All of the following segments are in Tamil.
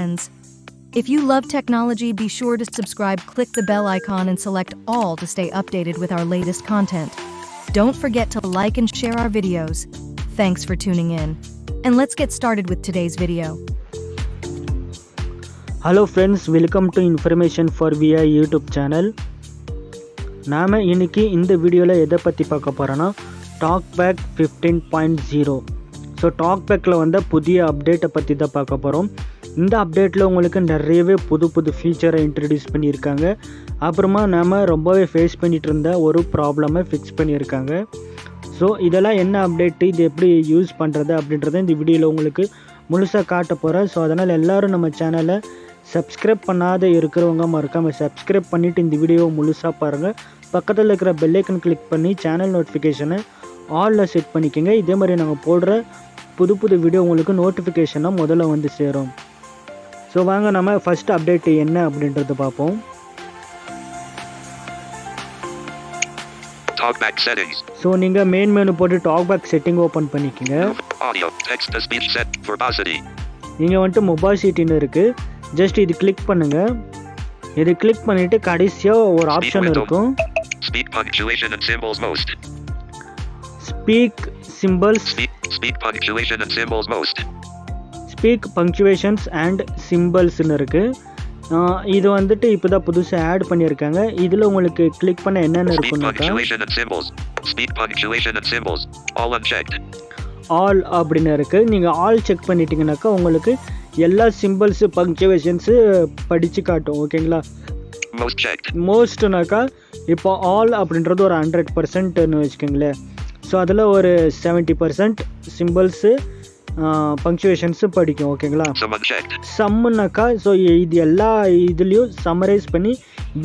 friends. If you love technology, be sure to subscribe, click the bell icon and select all to stay updated with our latest content. Don't forget to like and share our videos. Thanks for tuning in. And let's get started with today's video. Hello friends, welcome to Information for VI YouTube channel. நாம இன்னைக்கு இந்த வீடியோவில் எதை பற்றி பார்க்க போகிறோன்னா டாக்பேக் 15.0. ஸோ டாக்பேக்கில் வந்த புதிய அப்டேட்டை பற்றி தான் பார்க்க போகிறோம். இந்த அப்டேட்டில் உங்களுக்கு நிறையவே புது ஃபீச்சரை இன்ட்ரடியூஸ் பண்ணியிருக்காங்க. அப்புறமா நாம் ரொம்பவே ஃபேஸ் பண்ணிகிட்டு இருந்த ஒரு ப்ராப்ளமை ஃபிக்ஸ் பண்ணியிருக்காங்க. ஸோ இதெல்லாம் என்ன அப்டேட்டு, இது எப்படி யூஸ் பண்ணுறது அப்படின்றத இந்த வீடியோவில் உங்களுக்கு முழுசாக காட்ட போகிறேன். ஸோ அதனால் எல்லோரும் நம்ம சேனலை சப்ஸ்கிரைப் பண்ணாத இருக்கிறவங்க மறக்காமல் சப்ஸ்கிரைப் பண்ணிவிட்டு இந்த வீடியோவை முழுசாக பாருங்கள். பக்கத்தில் இருக்கிற பெல்லைக்கன் கிளிக் பண்ணி சேனல் நோட்டிஃபிகேஷனை ஆலில் செட் பண்ணிக்கோங்க. இதே மாதிரி நாங்கள் போடுற புது வீடியோ உங்களுக்கு நோட்டிஃபிகேஷனாக முதல்ல வந்து சேரும். ஸோ வாங்க நம்ம ஃபஸ்ட் அப்டேட் என்ன அப்படின்றத பார்ப்போம். ஸோ நீங்கள் மெயின் மெனு போட்டு டாக்பேக் செட்டிங் ஓப்பன் பண்ணிக்கோங்க. நீங்கள் வந்துட்டு மொபாசிட்டின்னு இருக்குது, ஜஸ்ட் இது கிளிக் பண்ணுங்கள். இது கிளிக் பண்ணிவிட்டு கடைசியாக ஒரு ஆப்ஷன் இருக்கும், speak symbols, speak punctuations and சிம்பிள்ஸ்னு இருக்குது. இது வந்துட்டு இப்போ தான் புதுசாக ஆட் பண்ணியிருக்காங்க. இதில் உங்களுக்கு கிளிக் பண்ண என்னென்ன இருக்குன்னாக்கா ஆல் அப்படின்னு இருக்குது. நீங்கள் ஆல் செக் பண்ணிட்டீங்கன்னாக்கா உங்களுக்கு எல்லா சிம்பிள்ஸு பங்க்சுவேஷன்ஸு படித்து காட்டும். ஓகேங்களா? மோஸ்ட்னாக்கா இப்போ ஆல் அப்படின்றது ஒரு 100%ன்னு வச்சுக்கோங்களேன். ஸோ அதில் ஒரு 70% சிம்பிள்ஸு பங்க்சுவேஷன்ஸு படிக்கும். ஓகேங்களா? சம்முனாக்கா ஸோ இது எல்லா இதுலேயும் சம்மரைஸ் பண்ணி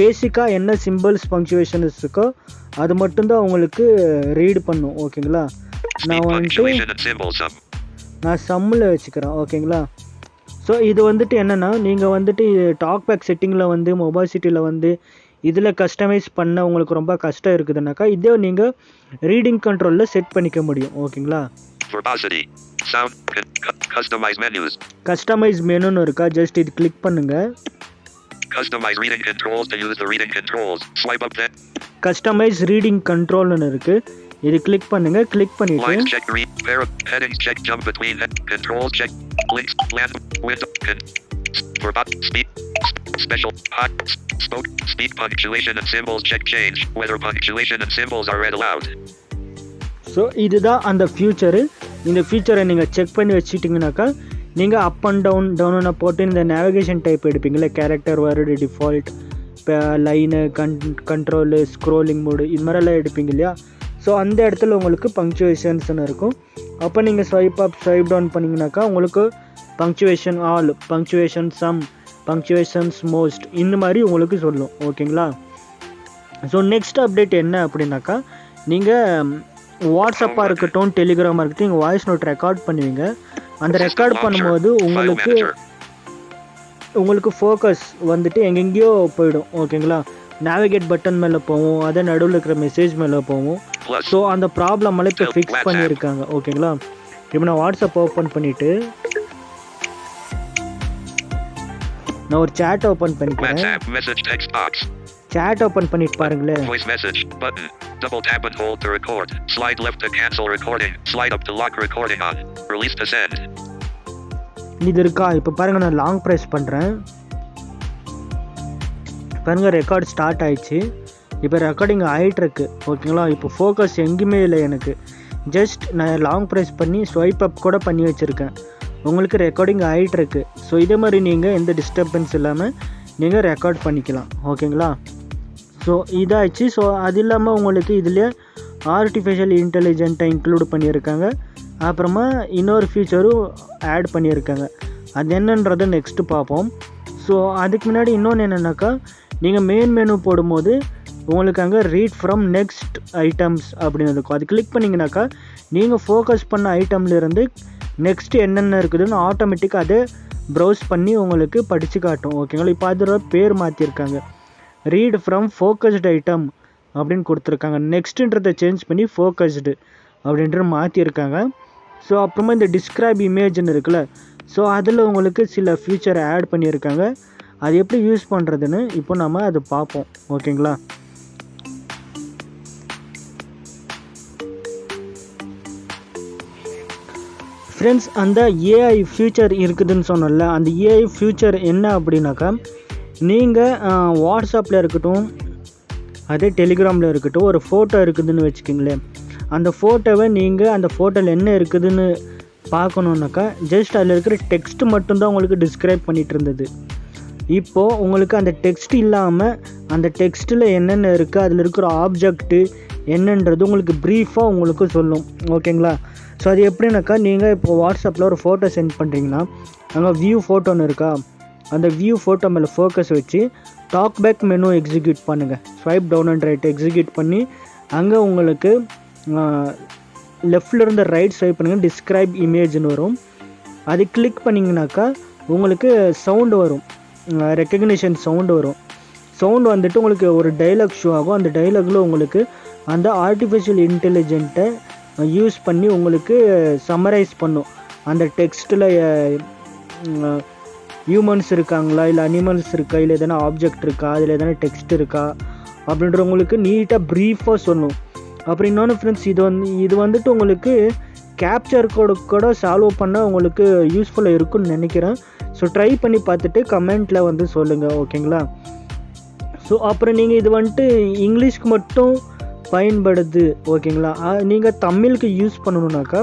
பேசிக்காக என்ன சிம்பிள்ஸ் பங்க்சுவேஷன்ஸ் இருக்கோ அது மட்டும்தான் உங்களுக்கு ரீட் பண்ணும். ஓகேங்களா? நான் சம்மில் வச்சுக்கிறேன். ஓகேங்களா? ஸோ இது வந்துட்டு என்னென்னா, நீங்கள் வந்துட்டு டாக்பேக் செட்டிங்கில் வந்து மொபாசிட்டியில் வந்து இதில் கஸ்டமைஸ் பண்ண உங்களுக்கு ரொம்ப கஷ்டம் இருக்குதுனாக்கா இதே நீங்கள் ரீடிங் கண்ட்ரோலில் செட் பண்ணிக்க முடியும். ஓகேங்களா? கஸ்டமைஸ் மெனுன்னு இருக்கா, ஜஸ்ட் இது கிளிக் பண்ணுங்க. கஸ்டமைஸ் ரீடிங் கண்ட்ரோல்னு இருக்கு, இது கிளிக் பண்ணுங்க. கிளிக் பண்ணிட்டு special speak punctuation and symbols check change whether punctuation and symbols are read aloud. So இதுதான் அந்த ஃபியூச்சரு. இந்த ஃபியூச்சரை நீங்கள் செக் பண்ணி வச்சுட்டிங்கனாக்கா நீங்கள் அப் அண்ட் டவுன்னு போட்டு இந்த நேவிகேஷன் டைப் எடுப்பீங்களே, கேரக்டர், வேர்டு, டிஃபால்ட், இப்போ லைனு, கண்ட்ரோலு, ஸ்க்ரோலிங் மோடு, இது மாதிரிலாம் எடுப்பீங்க இல்லையா? ஸோ அந்த இடத்துல உங்களுக்கு பங்க்சுவேஷன்ஸ்னு இருக்கும். அப்போ நீங்கள் ஸ்வைப் அப் ஸ்வைப் டவுன் பண்ணிங்கனாக்கா உங்களுக்கு punctuation all, punctuation some, punctuations most, இந்த மாதிரி உங்களுக்கு சொல்லும். ஓகேங்களா? ஸோ நெக்ஸ்ட் அப்டேட் என்ன அப்படின்னாக்கா, நீங்கள் வாட்ஸ்அப்பாக இருக்கட்டும், டெலிகிராமாக இருக்கட்டும், நீங்கள் வாய்ஸ் நோட் ரெக்கார்ட் பண்ணுவீங்க. அந்த ரெக்கார்ட் பண்ணும்போது உங்களுக்கு ஃபோக்கஸ் வந்துட்டு எங்கெங்கேயோ போயிடும். ஓகேங்களா? நேவிகேட் பட்டன் மேலே போவோம், அதே நடுவில் இருக்கிற மெசேஜ் மேலே போவோம். ஸோ அந்த ப்ராப்ளம் எல்லாம் இப்போ ஃபிக்ஸ் பண்ணியிருக்காங்க. ஓகேங்களா? இப்போ நான் வாட்ஸ்அப் ஓப்பன் பண்ணிவிட்டு நான் ஒரு சாட் ஓப்பன் பண்ணிக்கிறேன். சாட் ஓப்பன் பண்ணிட்டு பாருங்களேன். Voice message button. Double tap and hold to record. Slide left to cancel recording. Slide up to lock recording on. Release to send. இது இருக்கா? இப்போ பாருங்க, நான் லாங் ப்ரெஸ் பண்ணுறேன். பாருங்க, ரெக்கார்ட் ஸ்டார்ட் ஆயிடுச்சு. இப்போ ரெக்கார்டிங் ஆகிட்டுருக்கு. ஓகேங்களா? இப்போ ஃபோக்கஸ் எங்கேயுமே இல்லை எனக்கு. ஜஸ்ட் நான் லாங் ப்ரெஸ் பண்ணி ஸ்வைப் அப் கூட பண்ணி வச்சுருக்கேன். உங்களுக்கு ரெக்கார்டிங் ஆகிட்டுருக்கு. ஸோ இதே மாதிரி நீங்கள் எந்த டிஸ்டர்பன்ஸ் இல்லாமல் நீங்கள் ரெக்கார்ட் பண்ணிக்கலாம். ஓகேங்களா? ஸோ இதாகிடுச்சு. ஸோ அது இல்லாமல் உங்களுக்கு இதில் ஆர்டிஃபிஷியல் இன்டெலிஜென்ட்டை இன்க்ளூட் பண்ணியிருக்காங்க. அப்புறமா இன்னொரு ஃபீச்சரும் ஆட் பண்ணியிருக்காங்க. அது என்னன்றதை நெக்ஸ்ட்டு பார்ப்போம். ஸோ அதுக்கு முன்னாடி இன்னொன்று என்னென்னாக்கா, நீங்கள் மெயின் மெனு போடும்போது உங்களுக்கு அங்கே ரீட் ஃப்ரம் நெக்ஸ்ட் ஐட்டம்ஸ் அப்படின்னு இருக்கும். அது கிளிக் பண்ணிங்கனாக்கா நீங்கள் ஃபோக்கஸ் பண்ண ஐட்டம்லேருந்து நெக்ஸ்ட் என்னென்ன இருக்குதுன்னு ஆட்டோமேட்டிக்காக அதை ப்ரௌஸ் பண்ணி உங்களுக்கு படித்து காட்டும். ஓகேங்களா? இப்போ அதோட பேர் மாற்றிருக்காங்க, ரீட் ஃப்ரம் ஃபோக்கஸ்டு ஐட்டம் அப்படின்னு கொடுத்துருக்காங்க. நெக்ஸ்ட்டுன்றதை சேஞ்ச் பண்ணி ஃபோக்கஸ்டு அப்படின்ட்டு மாற்றிருக்காங்க. ஸோ அப்புறமா இந்த டிஸ்கிரைப் இமேஜ்னு இருக்குல்ல, ஸோ அதில் உங்களுக்கு சில ஃபியூச்சர் ஆட் பண்ணியிருக்காங்க. அது எப்படி யூஸ் பண்ணுறதுன்னு இப்போ நம்ம அது பார்ப்போம். ஓகேங்களா? ஃப்ரெண்ட்ஸ், அந்த ஏஐ ஃபியூச்சர் இருக்குதுன்னு சொன்னோம்ல, அந்த ஏஐ ஃபியூச்சர் என்ன அப்படின்னாக்கா, நீங்கள் வாட்ஸ்அப்பில் இருக்கட்டும், அதே டெலிகிராமில் இருக்கட்டும், ஒரு ஃபோட்டோ இருக்குதுன்னு வச்சுக்கிங்களேன். அந்த ஃபோட்டோவை நீங்கள் அந்த ஃபோட்டோவில் என்ன இருக்குதுன்னு பார்க்கணுன்னாக்கா ஜஸ்ட் அதில் இருக்கிற டெக்ஸ்ட் மட்டும்தான் உங்களுக்கு டிஸ்கிரைப் பண்ணிகிட்டு இருந்தது. இப்போது உங்களுக்கு அந்த டெக்ஸ்ட் இல்லாமல் அந்த டெக்ஸ்ட்டில் என்னென்ன இருக்குது, அதில் இருக்கிற ஆப்ஜெக்ட்டு என்னன்றது உங்களுக்கு ப்ரீஃபாக உங்களுக்கு சொல்லும். ஓகேங்களா? ஸோ அது எப்படின்னாக்கா, நீங்கள் இப்போ வாட்ஸ்அப்பில் ஒரு ஃபோட்டோ சென்ட் பண்ணுறீங்கன்னா அங்கே வியூ ஃபோட்டோன்னு இருக்கா, அந்த வியூ ஃபோட்டோ மேலே ஃபோக்கஸ் வச்சு டாக் பேக் மெனு எக்ஸிக்யூட் பண்ணுங்கள். Swipe down and right execute பண்ணி அங்கே உங்களுக்கு லெஃப்டில் இருந்து ரைட் ஸ்வைப் பண்ணுங்கள், டிஸ்கிரைப் இமேஜ்னு வரும். அது கிளிக் பண்ணிங்கனாக்கா உங்களுக்கு சவுண்டு வரும், ரெக்கக்னிஷன் சவுண்டு வரும். சவுண்டு வந்துட்டு உங்களுக்கு ஒரு டைலாக் ஷோ ஆகும். அந்த டைலாகில் உங்களுக்கு அந்த ஆர்டிஃபிஷியல் இன்டெலிஜென்ட்டை யூஸ் பண்ணி உங்களுக்கு சம்மரைஸ் பண்ணும். அந்த டெக்ஸ்ட்டில் ஹியூமன்ஸ் இருக்காங்களா, இல்லை அனிமல்ஸ் இருக்கா, இல்லை எதனா ஆப்ஜெக்ட் இருக்கா, அதில் எதனா டெக்ஸ்ட் இருக்கா அப்படின்ற உங்களுக்கு நீட்டாக ப்ரீஃபாக சொல்லும். அப்புறம் இன்னொன்று ஃப்ரெண்ட்ஸ், இது வந்துட்டு உங்களுக்கு கேப்சர் கோடு கூட சால்வ் பண்ண உங்களுக்கு யூஸ்ஃபுல்லாக இருக்குன்னு நினைக்கிறேன். ஸோ ட்ரை பண்ணி பார்த்துட்டு கமெண்ட்டில் வந்து சொல்லுங்கள். ஓகேங்களா? ஸோ அப்புறம் நீங்கள் இது வந்துட்டு இங்கிலீஷ்க்கு மட்டும் பயன்படுது. ஓகேங்களா? நீங்கள் தமிழுக்கு யூஸ் பண்ணணுன்னாக்கா,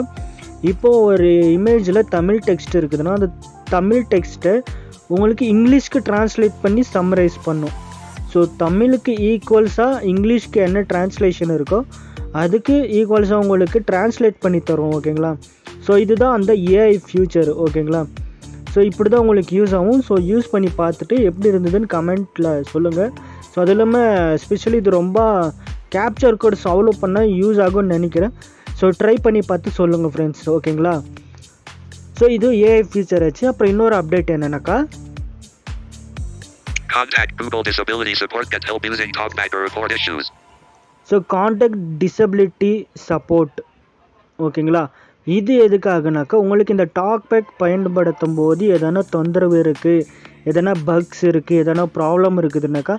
இப்போது ஒரு இமேஜில் தமிழ் டெக்ஸ்ட் இருக்குதுன்னா அந்த தமிழ் டெக்ஸ்ட்டை உங்களுக்கு இங்கிலீஷ்க்கு ட்ரான்ஸ்லேட் பண்ணி சம்மரைஸ் பண்ணும். ஸோ தமிழுக்கு ஈக்குவல்ஸாக இங்கிலீஷ்க்கு என்ன ட்ரான்ஸ்லேஷன் இருக்கோ அதுக்கு ஈக்குவல்ஸாக உங்களுக்கு ட்ரான்ஸ்லேட் பண்ணி தரும். ஓகேங்களா? ஸோ இதுதான் அந்த ஏஐ ஃபியூச்சர். ஓகேங்களா? ஸோ இப்படி தான் உங்களுக்கு யூஸ் ஆகும். ஸோ யூஸ் பண்ணி பார்த்துட்டு எப்படி இருந்ததுன்னு கமெண்ட்டில் சொல்லுங்கள். ஸோ அது இல்லாமல் ஸ்பெஷலி இது ரொம்ப கேப்சர் கோட் சால்வ் பண்ண யூஸ் ஆகும்னு நினைக்கிறேன். ஸோ ட்ரை பண்ணி பார்த்து சொல்லுங்கள் ஃப்ரெண்ட்ஸ். ஓகேங்களா? ஸோ இது ஏஐ ஃபியூச்சர் ஆச்சு. அப்புறம் இன்னொரு update என்னென்னாக்கா, Contact Google Disability Support can help using TalkBack to report issues. So contact disability support. ஓகேங்களா? இது எதுக்காகனாக்கா, உங்களுக்கு இந்த டாக்பேக் பயன்படுத்தும் போது எதனா தொந்தரவு இருக்குது, எதனா பக்ஸ் இருக்குது, எதனா ப்ராப்ளம் இருக்குதுனாக்கா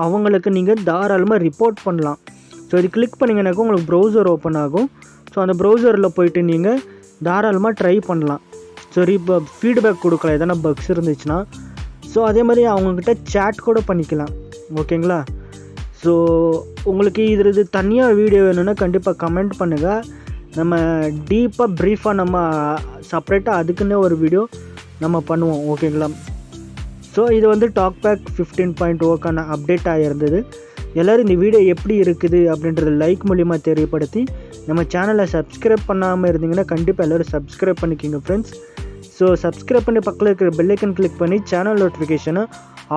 அவங்களுக்கு நீங்கள் தாராளமாக ரிப்போர்ட் பண்ணலாம். ஸோ இது கிளிக் பண்ணிங்கனாக்கா உங்களுக்கு ப்ரௌசர் ஓப்பன் ஆகும். ஸோ அந்த ப்ரௌசரில் போயிட்டு நீங்கள் தாராளமாக ட்ரை பண்ணலாம். சரி, இப்போ ஃபீட்பேக் கொடுக்கலாம் எதனா பக்ஸ் இருந்துச்சுன்னா. ஸோ அதே மாதிரி அவங்கக்கிட்ட சேட் கூட பண்ணிக்கலாம். ஓகேங்களா? ஸோ உங்களுக்கு இது தனியாக வீடியோ வேணும்னா கண்டிப்பாக கமெண்ட் பண்ணுங்கள். நம்ம டீப்பாக ப்ரீஃபாக நம்ம செப்ரேட்டாக அதுக்குன்னே ஒரு வீடியோ நம்ம பண்ணுவோம். ஓகேங்களா? ஸோ இது வந்து டாக்பேக் 15.0க்கான அப்டேட் ஆகிருந்தது. எல்லோரும் இந்த வீடியோ எப்படி இருக்குது அப்படின்றது லைக் மூலிமா தெரியப்படுத்தி நம்ம சேனலை சப்ஸ்கிரைப் பண்ணாமல் இருந்தீங்கன்னா கண்டிப்பாக எல்லோரும் சப்ஸ்கிரைப் பண்ணிக்கிங்க ஃப்ரெண்ட்ஸ். ஸோ சப்ஸ்கிரைப் பண்ணி பக்கத்தில் இருக்கிற பெல்லைக்கன் கிளிக் பண்ணி சேனல் நோட்டிஃபிகேஷனை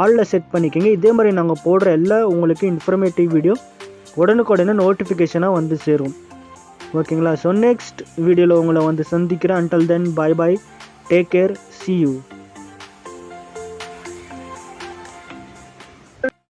ஆலில் செட் பண்ணிக்கோங்க. இதே மாதிரி நாங்கள் போடுற எல்லா உங்களுக்கு இன்ஃபர்மேட்டிவ் வீடியோ உடனுக்குடனே நோட்டிஃபிகேஷனாக வந்து சேரும். ஓகேங்களா? ஸோ நெக்ஸ்ட் வீடியோவில் உங்களை வந்து சந்திக்கிறேன். Until then, bye bye, take care, see you.